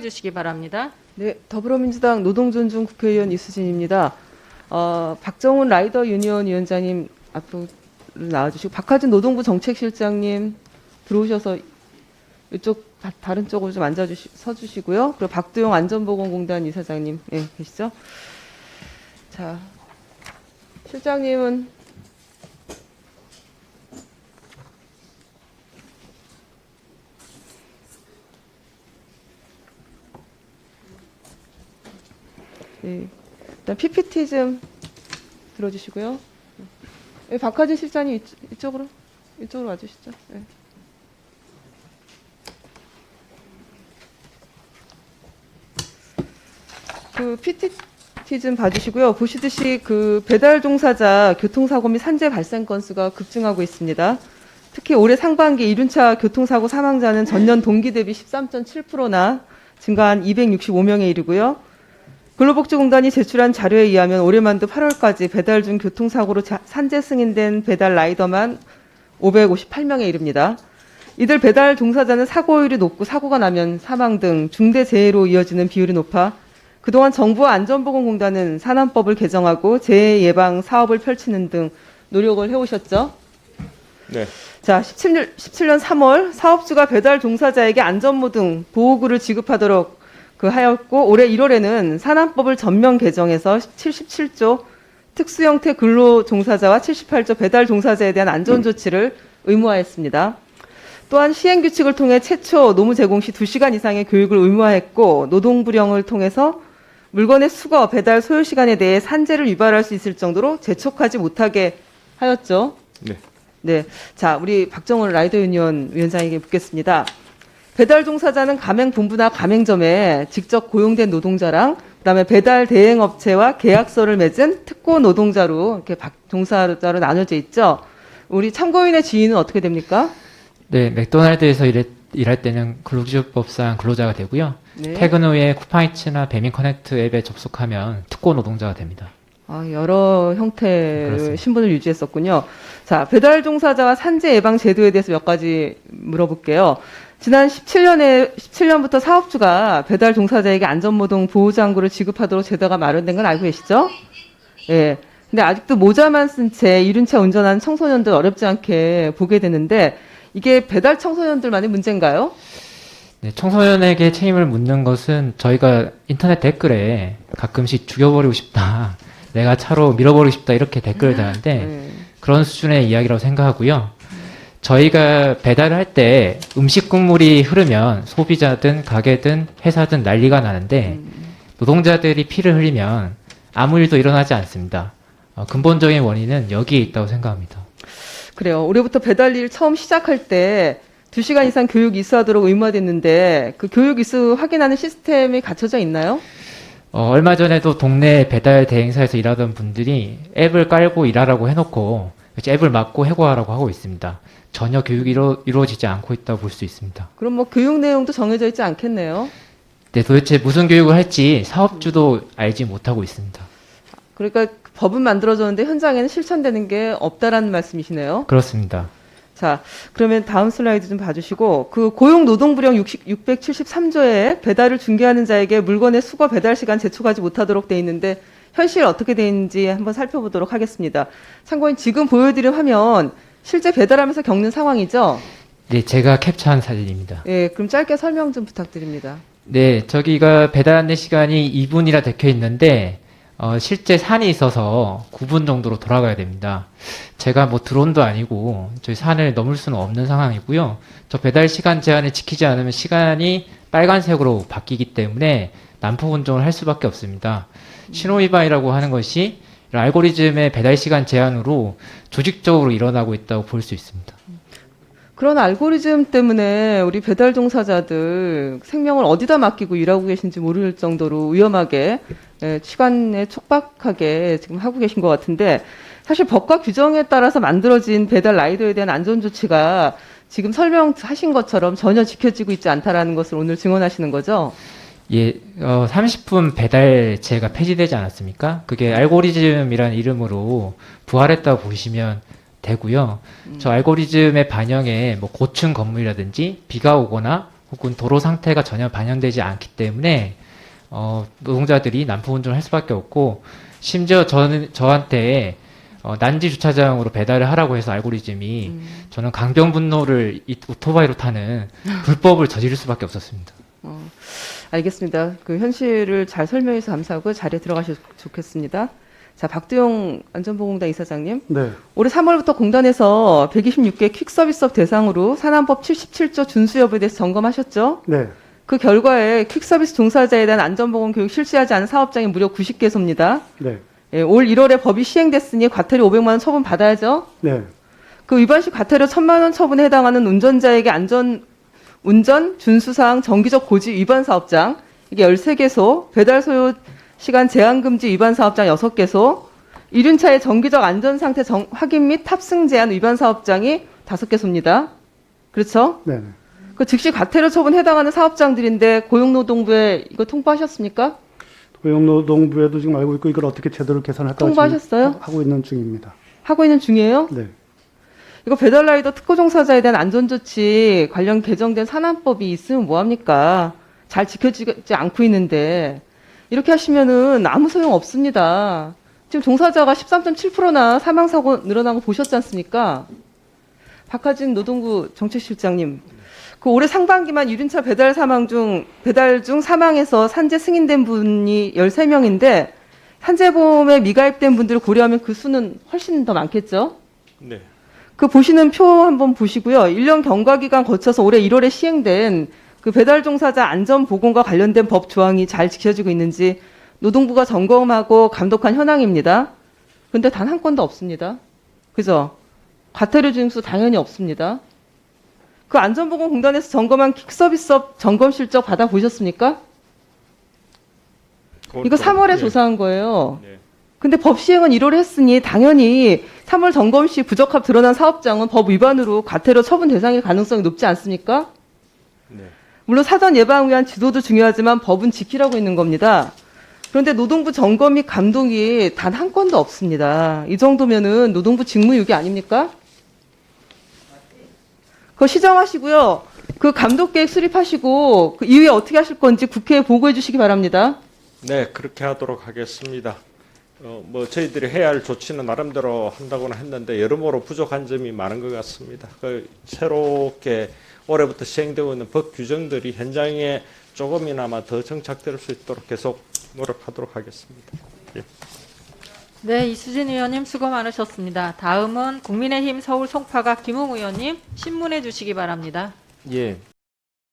주시기 바랍니다. 네, 더불어민주당 노동존중 국회의원 이수진입니다. 박정훈 라이더 유니온 위원장님 앞으로 나와주시고, 박하진 노동부 정책실장님 들어오셔서 이쪽 다른 쪽으로 좀 서주시고요. 그리고 박두용 안전보건공단 이사장님 계시죠? 자, 실장님은 네, 일단 PPT 좀 들어주시고요. 네, 박하진 실장님 이쪽으로 와주시죠. 네. 그 PPT 좀 봐주시고요. 보시듯이 그 배달 종사자 교통사고 및 산재 발생 건수가 급증하고 있습니다. 특히 올해 상반기 이륜차 교통사고 사망자는 전년 동기 대비 13.7%나 증가한 265명에 이르고요. 근로복지공단이 제출한 자료에 의하면 올해만도 8월까지 배달 중 교통사고로 산재 승인된 배달 라이더만 558명에 이릅니다. 이들 배달 종사자는 사고율이 높고 사고가 나면 사망 등 중대재해로 이어지는 비율이 높아 그동안 정부와 안전보건공단은 산안법을 개정하고 재해 예방 사업을 펼치는 등 노력을 해오셨죠. 네. 자, 17년 3월 사업주가 배달 종사자에게 안전모 등 보호구를 지급하도록 하였고, 올해 1월에는 산안법을 전면 개정해서 77조 특수형태 근로종사자와 78조 배달 종사자에 대한 안전조치를 의무화했습니다. 또한 시행규칙을 통해 최초 노무 제공 시 2시간 이상의 교육을 의무화했고, 노동부령을 통해서 물건의 수거, 배달 소요시간에 대해 산재를 유발할 수 있을 정도로 재촉하지 못하게 하였죠. 네. 네. 자, 우리 박정훈 라이더 유니온 위원장에게 묻겠습니다. 배달 종사자는 가맹본부나 가맹점에 직접 고용된 노동자랑 그다음에 배달 대행업체와 계약서를 맺은 특고 노동자로 이렇게 종사자로 나눠져 있죠. 우리 참고인의 지위는 어떻게 됩니까? 네, 맥도날드에서 일할 때는 근로기준법상 근로자가 되고요. 네. 퇴근 후에 쿠팡이츠나 배민 커넥트 앱에 접속하면 특고 노동자가 됩니다. 여러 형태의 그렇습니다. 신분을 유지했었군요. 자, 배달 종사자와 산재 예방 제도에 대해서 몇 가지 물어볼게요. 지난 17년부터 사업주가 배달 종사자에게 안전모동 보호장구를 지급하도록 제도가 마련된 건 알고 계시죠? 예. 근데 아직도 모자만 쓴 채 이륜차 운전하는 청소년들 어렵지 않게 보게 되는데, 이게 배달 청소년들만의 문제인가요? 네, 청소년에게 책임을 묻는 것은 저희가 인터넷 댓글에 가끔씩 죽여버리고 싶다, 내가 차로 밀어버리고 싶다 이렇게 댓글을 다는데 그런 수준의 이야기라고 생각하고요. 저희가 배달을 할 때 음식 국물이 흐르면 소비자든 가게든 회사든 난리가 나는데 노동자들이 피를 흘리면 아무 일도 일어나지 않습니다. 근본적인 원인은 여기에 있다고 생각합니다. 그래요. 올해부터 배달 일 처음 시작할 때 2시간 이상 교육 이수하도록 의무화됐는데, 그 교육 이수 확인하는 시스템이 갖춰져 있나요? 얼마 전에도 동네 배달 대행사에서 일하던 분들이 앱을 깔고 일하라고 해놓고 앱을 막고 해고하라고 하고 있습니다. 전혀 교육이 이루어지지 않고 있다고 볼 수 있습니다. 그럼 뭐 교육 내용도 정해져 있지 않겠네요. 네, 도대체 무슨 교육을 할지 사업주도 알지 못하고 있습니다. 그러니까 법은 만들어졌는데 현장에는 실천되는 게 없다라는 말씀이시네요. 그렇습니다. 자, 그러면 다음 슬라이드 좀 봐주시고, 그 고용노동부령 673조에 배달을 중개하는 자에게 물건의 수거 배달 시간 재촉하지 못하도록 돼 있는데 현실 어떻게 돼 있는지 한번 살펴보도록 하겠습니다. 참고인 지금 보여드린 화면 실제 배달하면서 겪는 상황이죠? 네, 제가 캡처한 사진입니다. 예, 그럼 짧게 설명 좀 부탁드립니다. 네, 저기가 배달 안내 시간이 2분이라 적혀 있는데 실제 산이 있어서 9분 정도로 돌아가야 됩니다. 제가 뭐 드론도 아니고 저희 산을 넘을 수는 없는 상황이고요. 저 배달 시간 제한을 지키지 않으면 시간이 빨간색으로 바뀌기 때문에 난폭 운전을 할 수밖에 없습니다. 신호위반이라고 하는 것이 이런 알고리즘의 배달 시간 제한으로 조직적으로 일어나고 있다고 볼 수 있습니다. 그런 알고리즘 때문에 우리 배달 종사자들 생명을 어디다 맡기고 일하고 계신지 모를 정도로 위험하게, 시간에 촉박하게 지금 하고 계신 것 같은데, 사실 법과 규정에 따라서 만들어진 배달 라이더에 대한 안전조치가 지금 설명하신 것처럼 전혀 지켜지고 있지 않다라는 것을 오늘 증언하시는 거죠? 예, 30분 배달제가 폐지되지 않았습니까? 그게 알고리즘이라는 이름으로 부활했다고 보시면 되고요. 저 알고리즘의 반영에 뭐 고층 건물이라든지 비가 오거나 혹은 도로 상태가 전혀 반영되지 않기 때문에 노동자들이 난폭 운전을 할 수밖에 없고, 심지어 저한테 난지 주차장으로 배달을 하라고 해서 알고리즘이 저는 강변북로를 이 오토바이로 타는 불법을 저지를 수밖에 없었습니다. 알겠습니다. 그 현실을 잘 설명해서 감사하고 자리에 들어가셔서 좋겠습니다. 자, 박두용 안전보건공단 이사장님. 네. 올해 3월부터 공단에서 126개 퀵서비스업 대상으로 산안법 77조 준수 여부에 대해서 점검하셨죠? 네. 그 결과에 퀵서비스 종사자에 대한 안전보건 교육 실시하지 않은 사업장이 무려 90개소입니다. 네. 예, 올 1월에 법이 시행됐으니 과태료 500만 원 처분 받아야죠. 네. 그 위반 시 과태료 1,000만 원 처분에 해당하는 운전자에게 운전 준수사항 정기적 고지 위반 사업장 이게 13개소, 배달 소요 시간 제한 금지 위반 사업장 6개소, 이륜차의 정기적 안전 상태 확인 및 탑승 제한 위반 사업장이 5개소입니다. 그렇죠? 네. 그 즉시 과태료 처분 해당하는 사업장들인데 고용노동부에 이거 통보하셨습니까? 고용노동부에도 지금 알고 있고 이걸 어떻게 제대로 개선할까 통보하셨어요? 하고 있는 중입니다. 하고 있는 중이에요? 네. 이거 배달라이더 특허 종사자에 대한 안전조치 관련 개정된 산안법이 있으면 뭐합니까? 잘 지켜지지 않고 있는데 이렇게 하시면은 아무 소용 없습니다. 지금 종사자가 13.7%나 사망사고 늘어난 거 보셨지 않습니까? 박하진 노동부 정책실장님, 그 올해 상반기만 이륜차 배달 중 사망해서 산재 승인된 분이 13명인데 산재보험에 미가입된 분들을 고려하면 그 수는 훨씬 더 많겠죠? 네. 그 보시는 표 한번 보시고요. 1년 경과기간 거쳐서 올해 1월에 시행된 그 배달 종사자 안전보건과 관련된 법 조항이 잘 지켜지고 있는지 노동부가 점검하고 감독한 현황입니다. 근데 단 한 건도 없습니다. 그죠? 과태료 징수 당연히 없습니다. 그 안전보건공단에서 점검한 퀵서비스업 점검 실적 받아보셨습니까? 이거 3월에 예. 조사한 거예요. 네. 근데 법 시행은 1월에 했으니 당연히 3월 점검 시 부적합 드러난 사업장은 법 위반으로 과태료 처분 대상일 가능성이 높지 않습니까? 네. 물론 사전 예방을 위한 지도도 중요하지만 법은 지키라고 있는 겁니다. 그런데 노동부 점검 및 감독이 단 한 건도 없습니다. 이 정도면은 노동부 직무유기 아닙니까? 그거 시정하시고요. 그 감독 계획 수립하시고 그 이후에 어떻게 하실 건지 국회에 보고해 주시기 바랍니다. 네, 그렇게 하도록 하겠습니다. 뭐 저희들이 해야 할 조치는 나름대로 한다고는 했는데 여러모로 부족한 점이 많은 것 같습니다. 그 새롭게 올해부터 시행되고 있는 법 규정들이 현장에 조금이나마 더 정착될 수 있도록 계속 노력하도록 하겠습니다. 예. 네, 이수진 의원님 수고 많으셨습니다. 다음은 국민의힘 서울 송파가 김웅 의원님 신문해 주시기 바랍니다. 예,